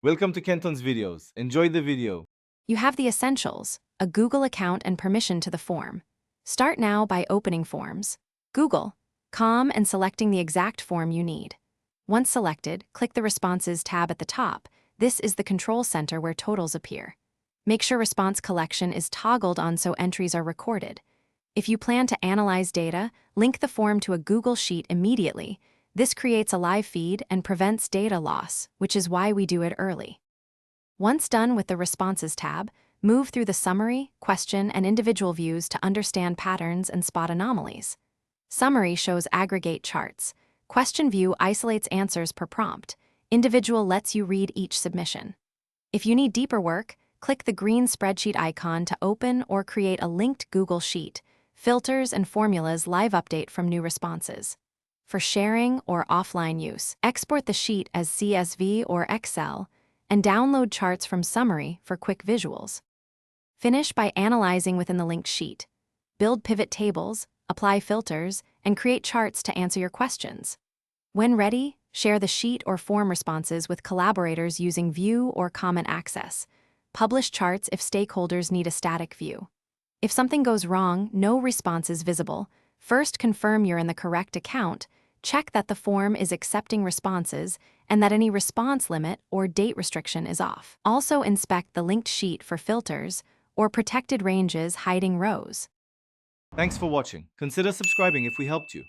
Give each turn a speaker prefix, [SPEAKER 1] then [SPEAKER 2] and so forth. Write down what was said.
[SPEAKER 1] Welcome to Kenton's videos. Enjoy the video.
[SPEAKER 2] You have the essentials: a Google account and permission to the form. Start now by opening Forms, Google.com, and selecting the exact form you need. Once selected, click the Responses tab at the top. This is the control center where totals appear. Make sure Response Collection is toggled on so entries are recorded. If you plan to analyze data, link the form to a Google Sheet immediately. This creates a live feed and prevents data loss, which is why we do it early. Once done with the Responses tab, move through the Summary, Question, and Individual views to understand patterns and spot anomalies. Summary shows aggregate charts. Question view isolates answers per prompt. Individual lets you read each submission. If you need deeper work, click the green spreadsheet icon to open or create a linked Google Sheet. Filters and formulas live update from new responses. For sharing or offline use, export the sheet as CSV or Excel, and download charts from Summary for quick visuals. Finish by analyzing within the linked sheet. Build pivot tables, apply filters, and create charts to answer your questions. When ready, share the sheet or form responses with collaborators using View or Comment Access. Publish charts if stakeholders need a static view. If something goes wrong, no response is visible. First, confirm you're in the correct account. Check that the form is accepting responses and that any response limit or date restriction is off. Also, inspect the linked sheet for filters or protected ranges hiding rows.
[SPEAKER 1] Thanks for watching. Consider subscribing if we helped you.